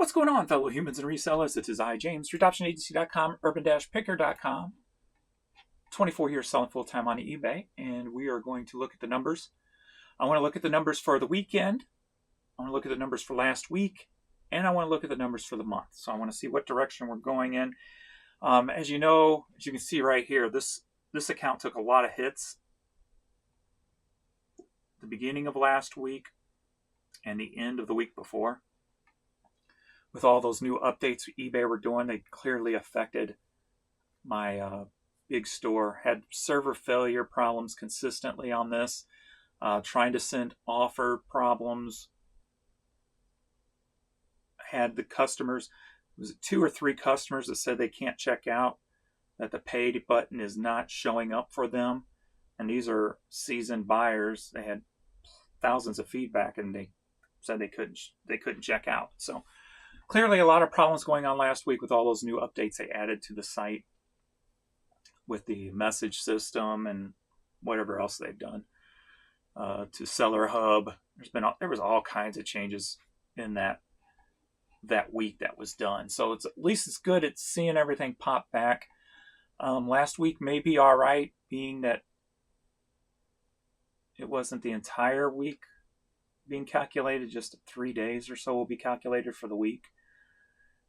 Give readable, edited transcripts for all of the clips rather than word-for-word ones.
What's going on, fellow humans and resellers? It is I, James, readoptionagency.com, urban-picker.com, 24 years selling full-time on eBay, and we are going to look at the numbers. I want to look at the numbers for the weekend, I want to look at the numbers for last week, and I want to look at the numbers for the month. So I want to see what direction we're going in. As you know, as you can see right here, this account took a lot of hits the beginning of last week and the end of the week before. With all those new updates eBay were doing, they clearly affected my big store. Had server failure problems consistently on this. Trying to send offer problems. Had the customers, was it 2 or 3 customers that said they can't check out, that the paid button is not showing up for them. And these are seasoned buyers. They had thousands of feedback and they said they couldn't check out. So clearly a lot of problems going on last week with all those new updates they added to the site with the message system and whatever else they've done to Seller Hub. There was all kinds of changes in that week that was done. So at least it's good at seeing everything pop back. Last week may be all right, being that it wasn't the entire week being calculated, just 3 days or so will be calculated for the week.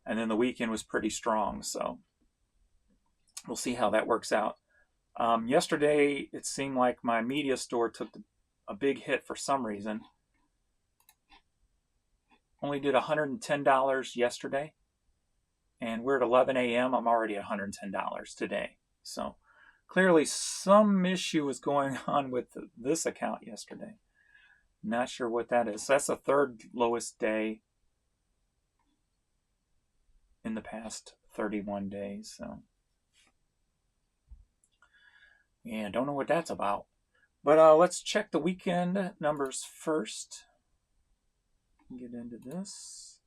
And then the weekend was pretty strong, so we'll see how that works out. Yesterday, it seemed like my media store took a big hit for some reason. Only did $110 yesterday, and we're at 11 a.m. I'm already at $110 today. So clearly some issue was going on with this account yesterday. Not sure what that is. So that's the third lowest day in the past 31 days. So yeah, don't know what that's about. But let's check the weekend numbers first. Get into this.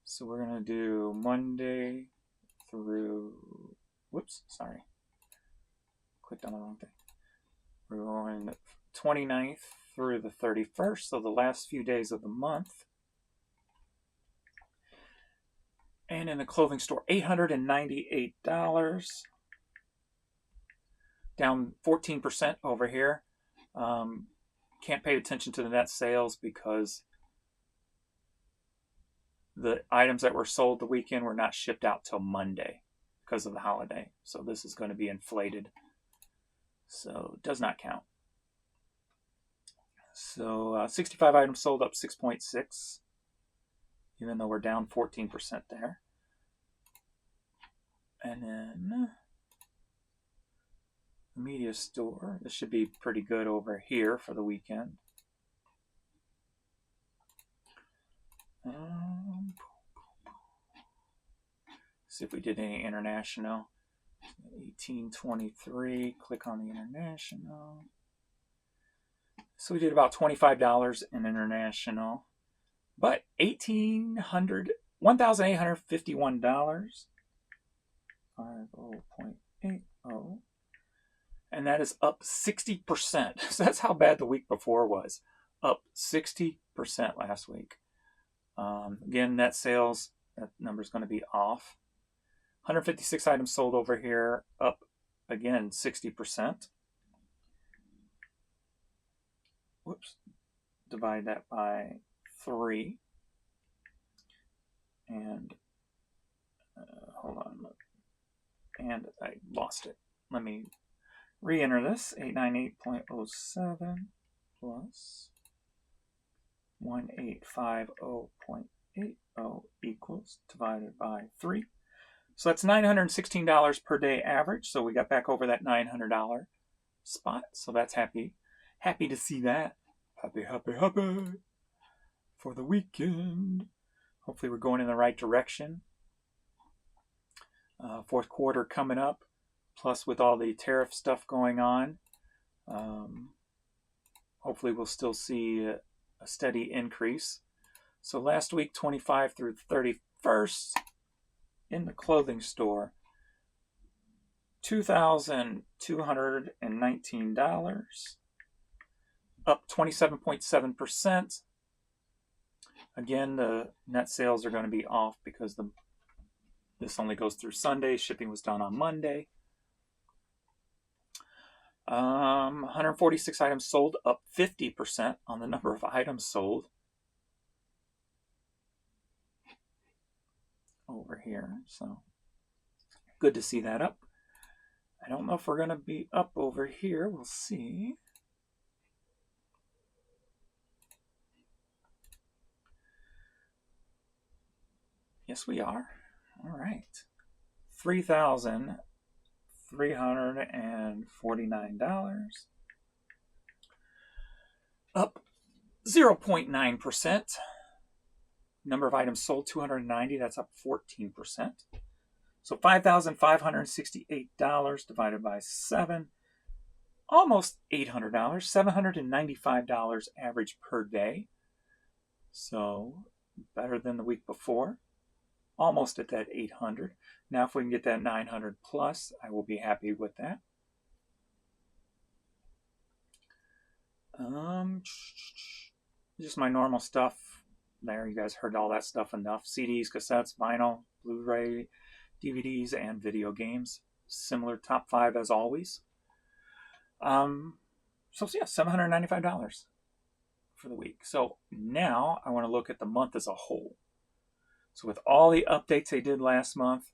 So we're going to do Monday through, whoops, sorry. Clicked on the wrong thing. We're going the 29th through the 31st, so the last few days of the month. And in the clothing store, $898, down 14% over here. Can't pay attention to the net sales because the items that were sold the weekend were not shipped out till Monday because of the holiday. So this is going to be inflated. So it does not count. So 65 items sold, up 6.6, even though we're down 14% there. And then the media store, this should be pretty good over here for the weekend. See if we did any international. 1823, click on the international. So we did about $25 in international, but $1,851, 50.80, and that is up 60%. So that's how bad the week before was, up 60% last week. Again, net sales, that number is going to be off. 156 items sold over here, up again 60%. Whoops, divide that by 3. And hold on, and I lost it. Let me re-enter this. 898.07 plus 1850.80 equals, divided by 3. So that's $916 per day average. So we got back over that $900 spot. So that's happy to see that. Happy for the weekend. Hopefully we're going in the right direction. Fourth quarter coming up, plus with all the tariff stuff going on, hopefully we'll still see a steady increase. So last week, 25 through the 31st, in the clothing store, $2,219, up 27.7%. Again, the net sales are going to be off because this only goes through Sunday. Shipping was done on Monday. 146 items sold, up 50% on the number of items sold. Over here, so good to see that up. I don't know if we're going to be up over here. We'll see. Yes, we are. All right. $3,349. Up 0.9%. Number of items sold, 290. That's up 14%. So $5,568 divided by 7. Almost $800. $795 average per day. So better than the week before. Almost at that 800. Now if we can get that 900 plus, I will be happy with that. Just my normal stuff there. You guys heard all that stuff enough. CDs, cassettes, vinyl, Blu-ray, DVDs, and video games. Similar top 5 as always. So yeah, $795 for the week. So now I want to look at the month as a whole. So with all the updates they did last month,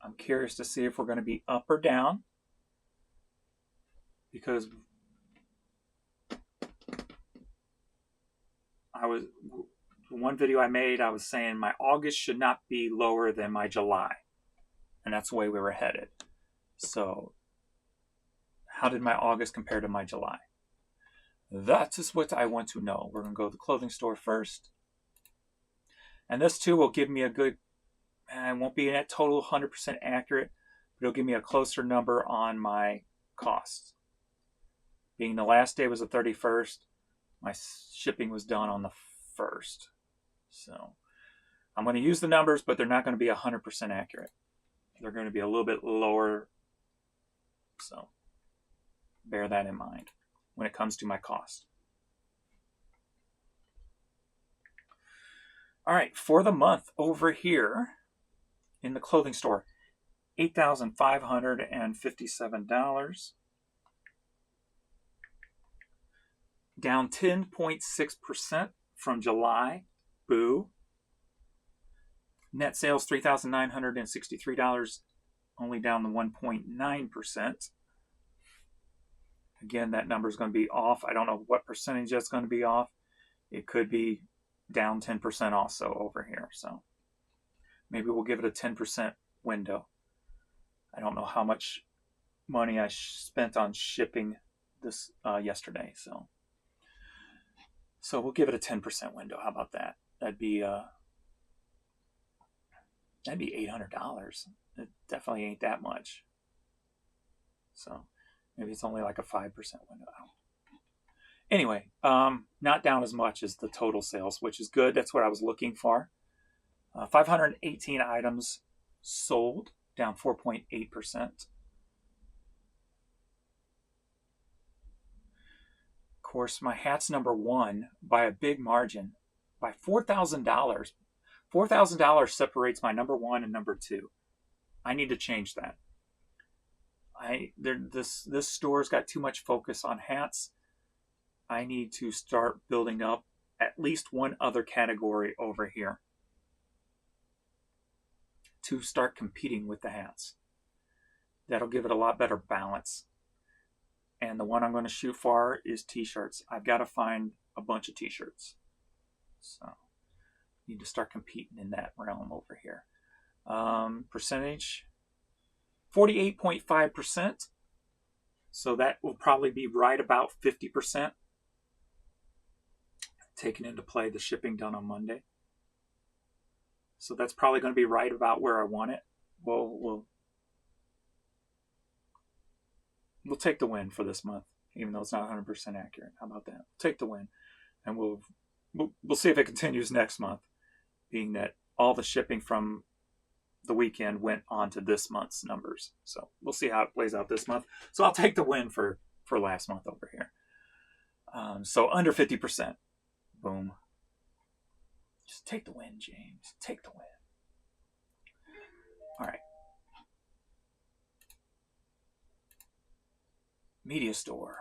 I'm curious to see if we're going to be up or down. Because one video I made, I was saying my August should not be lower than my July. And that's the way we were headed. So how did my August compare to my July? That is what I want to know. We're going to go to the clothing store first. And this too will give me a good, it won't be at total 100% accurate, but it'll give me a closer number on my costs. Being the last day was the 31st, my shipping was done on the 1st. So I'm going to use the numbers, but they're not going to be 100% accurate. They're going to be a little bit lower. So bear that in mind when it comes to my cost. All right, for the month over here in the clothing store, $8,557. Down 10.6% from July. Boo. Net sales, $3,963, only down to 1.9%. Again, that number is going to be off. I don't know what percentage that's going to be off. It could be down 10% also over here. So maybe we'll give it a 10% window. I don't know how much money I spent on shipping this yesterday. So we'll give it a 10% window. How about that? That'd be $800. It definitely ain't that much. So maybe it's only like a 5% window. Anyway, not down as much as the total sales, which is good. That's what I was looking for. 518 items sold, down 4.8%. Of course, my hat's number one by a big margin, by $4,000. $4,000 separates my number one and number two. I need to change that. This store's got too much focus on hats. I need to start building up at least one other category over here to start competing with the hats. That'll give it a lot better balance. And the one I'm going to shoot for is t-shirts. I've got to find a bunch of t-shirts. So need to start competing in that realm over here. Percentage, 48.5%. So that will probably be right about 50%. Taking into play the shipping done on Monday. So that's probably going to be right about where I want it. We'll take the win for this month, even though it's not 100% accurate. How about that? We'll take the win, and we'll see if it continues next month, being that all the shipping from the weekend went on to this month's numbers. So we'll see how it plays out this month. So I'll take the win for last month over here. So under 50%. Boom. Just take the win, James. Take the win. All right. Media store.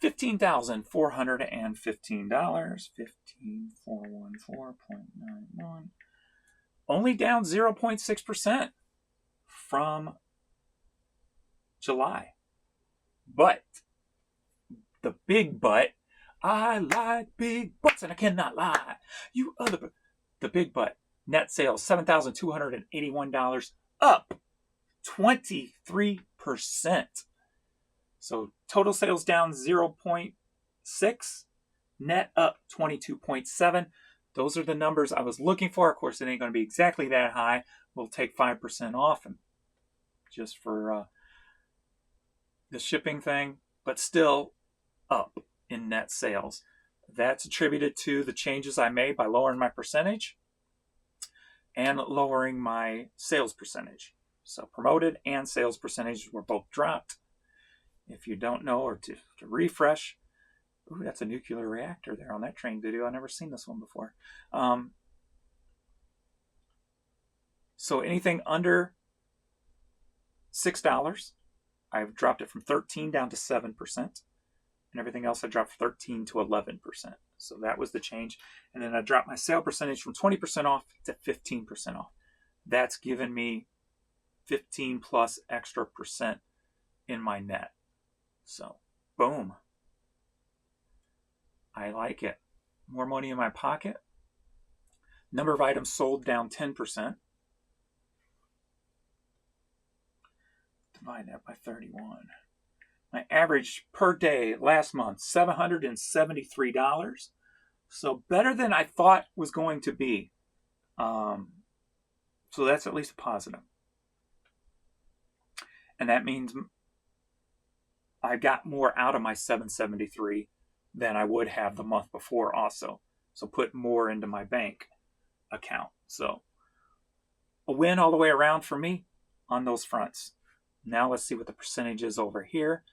$15,415. 15,414.91. Only down 0.6% from July. But the big but, I like big butts and I cannot lie. The big but, net sales $7,281, up 23%. So total sales down 0.6, net up 22.7. Those are the numbers I was looking for. Of course, it ain't going to be exactly that high. We'll take 5% off and just for the shipping thing, but still up in net sales. That's attributed to the changes I made by lowering my percentage and lowering my sales percentage. So promoted and sales percentage were both dropped. If you don't know, or to refresh, ooh, that's a nuclear reactor there on that train video. I've never seen this one before. So anything under $6, I've dropped it from 13 down to 7%. And everything else I dropped 13 to 11%. So that was the change. And then I dropped my sale percentage from 20% off to 15% off. That's given me 15 plus extra percent in my net. So, boom. I like it. More money in my pocket. Number of items sold down 10%. Divide that by 31. My average per day last month, $773. So better than I thought was going to be. So that's at least a positive. And that means I got more out of my 773 than I would have the month before also. So put more into my bank account. So a win all the way around for me on those fronts. Now let's see what the percentage is over here.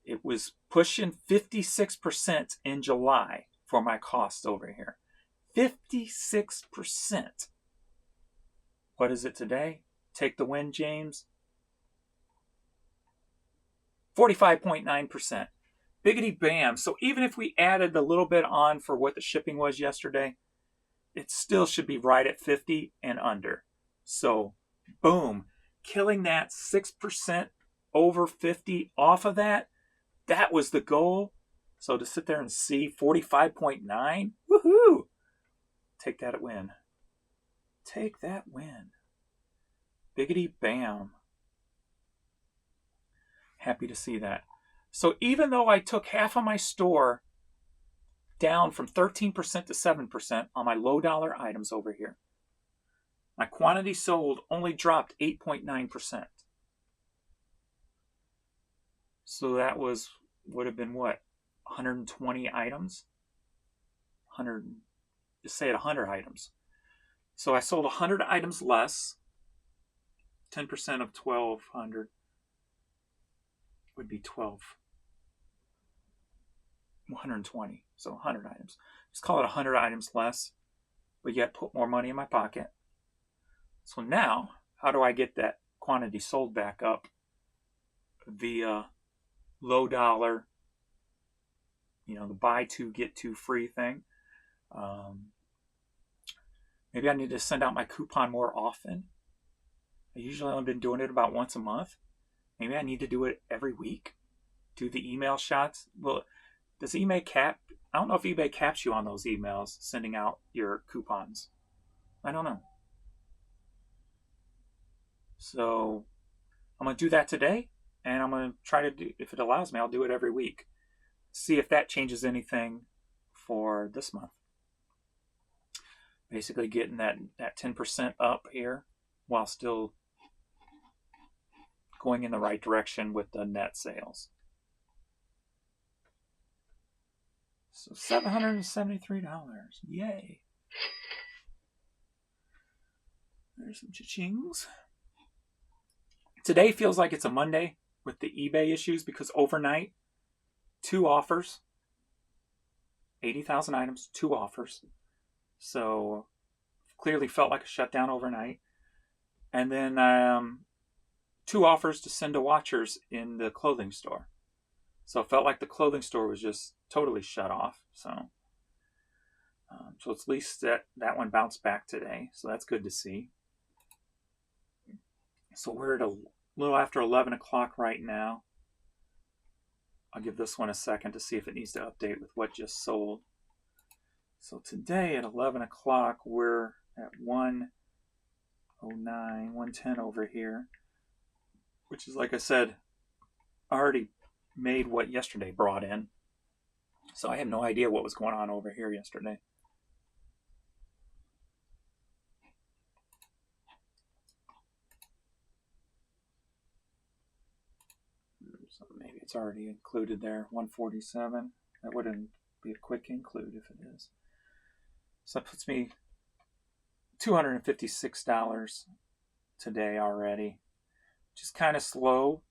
It was pushing 56% in July for my costs over here. 56%. What is it today? Take the win, James. 45.9%. Biggity bam. So even if we added a little bit on for what the shipping was yesterday, it still should be right at 50 and under. So boom. Killing that 6% over 50 off of that. That was the goal. So to sit there and see 45.9, woohoo! Take that win. Take that win. Biggity bam. Happy to see that. So even though I took half of my store down from 13% to 7% on my low dollar items over here, my quantity sold only dropped 8.9%. So that would have been what? 120 items? 100, just say it 100 items. So I sold 100 items less. 10% of 1,200 would be 120. So 100 items. Just call it 100 items less, but yet put more money in my pocket. So now, how do I get that quantity sold back up via low dollar, the buy two, get two free thing? Maybe I need to send out my coupon more often. I usually only been doing it about once a month. Maybe I need to do it every week. Do the email shots. Well, does eBay cap? I don't know if eBay caps you on those emails sending out your coupons. I don't know. So I'm going to do that today, and I'm going to try to do, if it allows me, I'll do it every week. See if that changes anything for this month. Basically getting that 10% up here while still going in the right direction with the net sales. So $773. Yay. There's some cha-chings. Today feels like it's a Monday with the eBay issues because overnight, 2 offers. 80,000 items, 2 offers. So clearly felt like a shutdown overnight. And then 2 offers to send to watchers in the clothing store. So it felt like the clothing store was just totally shut off. So at least that one bounced back today. So that's good to see. So we're at a little after 11 o'clock right now. I'll give this one a second to see if it needs to update with what just sold. So today at 11 o'clock, we're at 109, 110 over here, which is, like I said, already made what yesterday brought in. So I have no idea what was going on over here yesterday. So maybe it's already included there, 147. That wouldn't be a quick include if it is. So that puts me $256 today already, which is kind of slow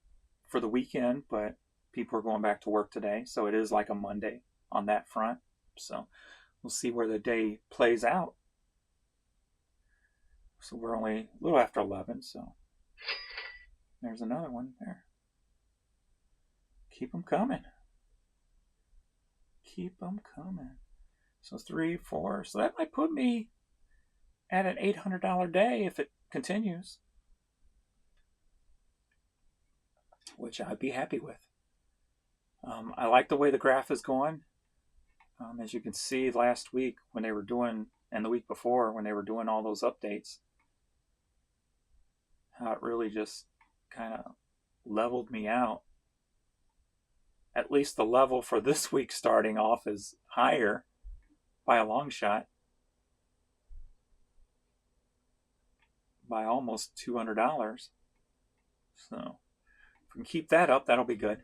for the weekend, but people are going back to work today. So it is like a Monday on that front. So we'll see where the day plays out. So we're only a little after 11. So there's another one there. Keep them coming. Keep them coming. So 3, 4. So that might put me at an $800 day if it continues, which I'd be happy with. I like the way the graph is going. As you can see, last week when they were doing, and the week before when they were doing all those updates, how it really just kind of leveled me out. At least the level for this week starting off is higher by a long shot, by almost $200. So if we can keep that up, that'll be good.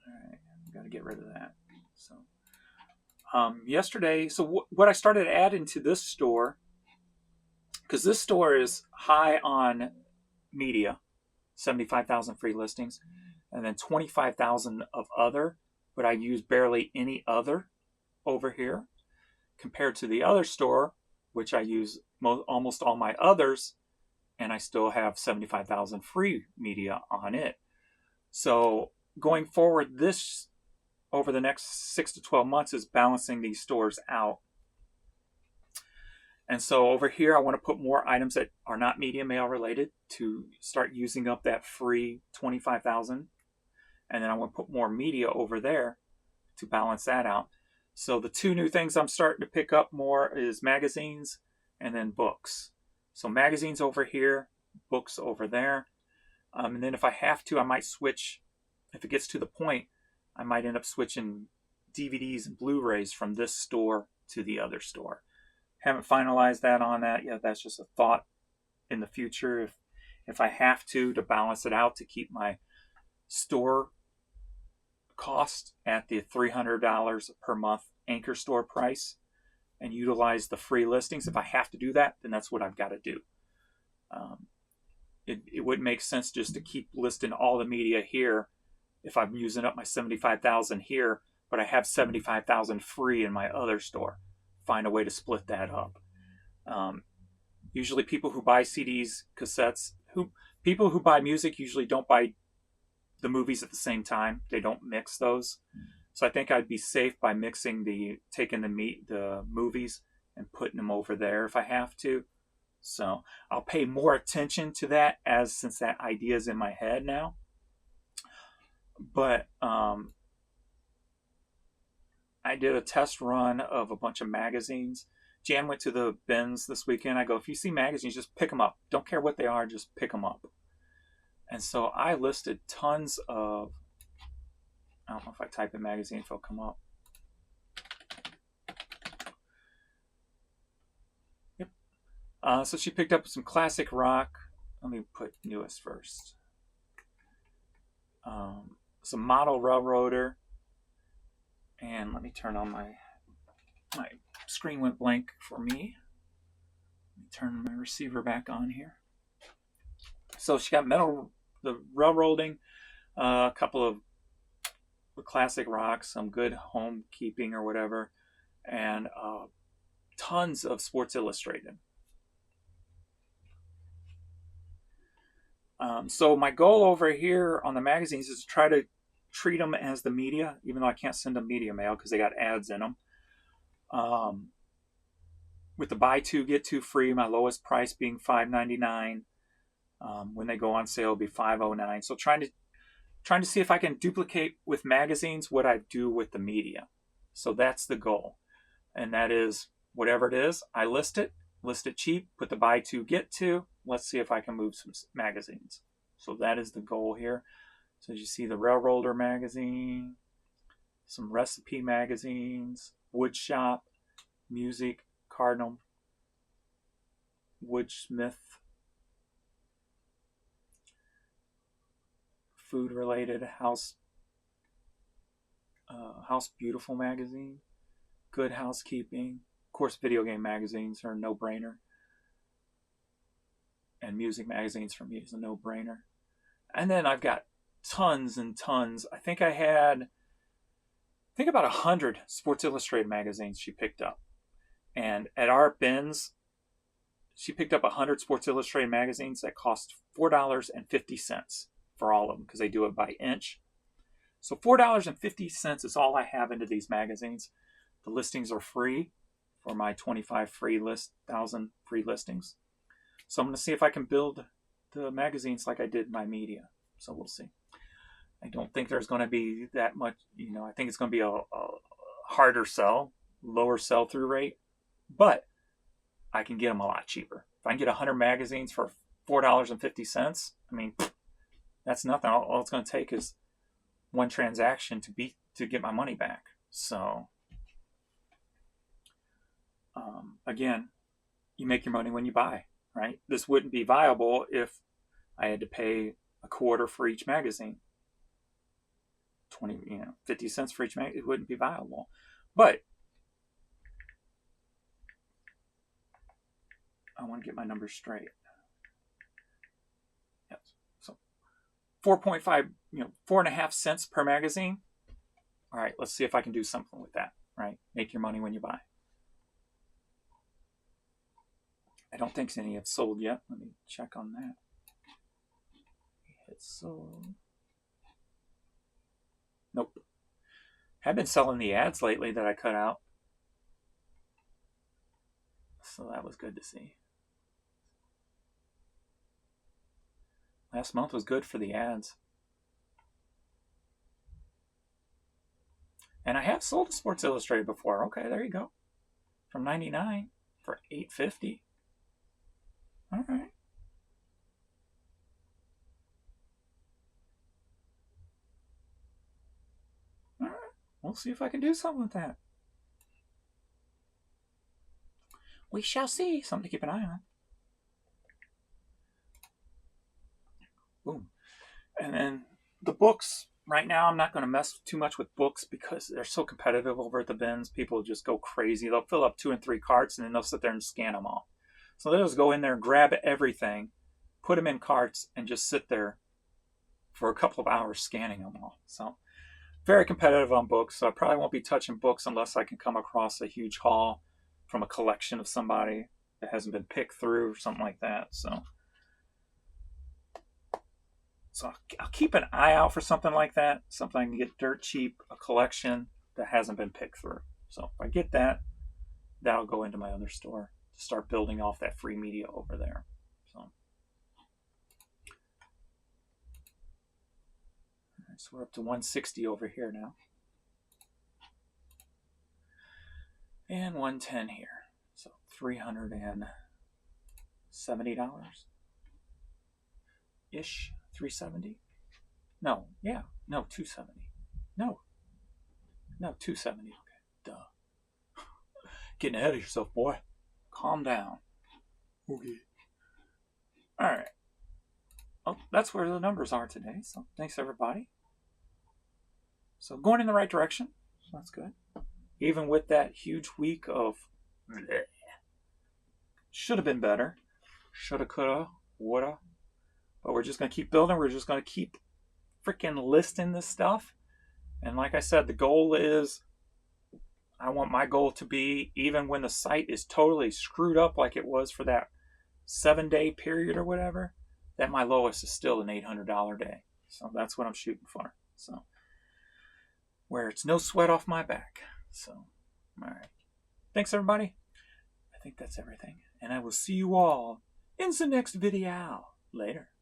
All right, got to get rid of that. So yesterday, so what I started adding to this store, because this store is high on media, 75,000 free listings, and then 25,000 of other, but I use barely any other over here compared to the other store, which I use almost all my others, and I still have 75,000 free media on it. So going forward, this over the next 6 to 12 months is balancing these stores out. And so over here, I want to put more items that are not media mail related to start using up that free 25,000. And then I want to put more media over there to balance that out. So the 2 new things I'm starting to pick up more is magazines and then books. So magazines over here, books over there. And then if I have to, I might switch. If it gets to the point, I might end up switching DVDs and Blu-rays from this store to the other store. Haven't finalized that on that yet. That's just a thought in the future. If I have to balance it out to keep my store cost at the $300 per month anchor store price and utilize the free listings. If I have to do that, then that's what I've got to do. It wouldn't make sense just to keep listing all the media here if I'm using up my 75,000 here, but I have 75,000 free in my other store. Find a way to split that up. Usually people who buy CDs, cassettes, people who buy music usually don't buy the movies at the same time. They don't mix those. So I think I'd be safe by taking the movies and putting them over there if I have to. So I'll pay more attention to that since that idea is in my head now. But I did a test run of a bunch of magazines. Jan went to the bins this weekend. I go, if you see magazines, just pick them up. Don't care what they are, just pick them up. And so I listed tons of, I don't know if I type in magazine if it'll come up. Yep. So she picked up some classic rock. Let me put newest first. Some model railroader. And let me turn on my screen went blank for me. Let me turn my receiver back on here. So she got the railroading, a couple of classic rock, some good home keeping or whatever, and tons of Sports Illustrated. So my goal over here on the magazines is to try to treat them as the media, even though I can't send them media mail because they got ads in them. With the buy two get two free, my lowest price being $5.99. When they go on sale, it'll be $5.09. So trying to see if I can duplicate with magazines what I do with the media. So that's the goal, and that is whatever it is, I list it cheap, put the buy two get two. Let's see if I can move some magazines. So that is the goal here. So as you see, the Railroader magazine, some recipe magazines, wood shop, music, Cardinal, Woodsmith, food related, House Beautiful magazine, Good Housekeeping. Of course, video game magazines are a no-brainer. And music magazines for me is a no-brainer. And then I've got tons and tons. I think about 100 Sports Illustrated magazines she picked up. And at our bins, she picked up 100 Sports Illustrated magazines that cost $4.50 for all of them because they do it by inch. So $4.50 is all I have into these magazines. The listings are free for my 25 free 1,000 free listings. So I'm going to see if I can build the magazines like I did my media. So we'll see. I don't think there's going to be that much, I think it's going to be a harder sell, lower sell-through rate, but I can get them a lot cheaper. If I can get 100 magazines for $4.50, I mean, that's nothing. All it's going to take is one transaction to get my money back. So, again, you make your money when you buy, right? This wouldn't be viable if I had to pay a quarter for each magazine. 50 cents for each magazine, it wouldn't be viable. But I want to get my numbers straight. Yes. So 4.5, 4.5 cents per magazine. All right, let's see if I can do something with that, right? Make your money when you buy. I don't think any have sold yet. Let me check on that. It's sold. Nope. I've been selling the ads lately that I cut out. So that was good to see. Last month was good for the ads. And I have sold a Sports Illustrated before. Okay, there you go. From $99 for $8.50. All right. All right. We'll see if I can do something with that. We shall see. Something to keep an eye on. Boom. And then the books. Right now, I'm not going to mess too much with books because they're so competitive over at the bins. People just go crazy. They'll fill up 2 and 3 carts and then they'll sit there and scan them all. So they'll just go in there, grab everything, put them in carts, and just sit there for a couple of hours scanning them all. So very competitive on books. So I probably won't be touching books unless I can come across a huge haul from a collection of somebody that hasn't been picked through or something like that. So I'll keep an eye out for something like that, something I can get dirt cheap, a collection that hasn't been picked through. So if I get that, that'll go into my other store to start building off that free media over there. So we're up to 160 over here now. And 110 here. So $370-ish. 370? No, yeah. No, 270. No, 270. Okay, duh. Getting ahead of yourself, boy. Calm down. Okay. All right. Oh, that's where the numbers are today. So thanks, everybody. So going in the right direction. So that's good. Even with that huge week of should have been better. Shoulda, coulda, woulda. But we're just going to keep building. We're just going to keep freaking listing this stuff. And like I said, the goal is, I want my goal to be, even when the site is totally screwed up like it was for that 7-day period or whatever, that my lowest is still an $800 day. So that's what I'm shooting for. So where it's no sweat off my back. So, all right. Thanks, everybody. I think that's everything. And I will see you all in the next video. Later.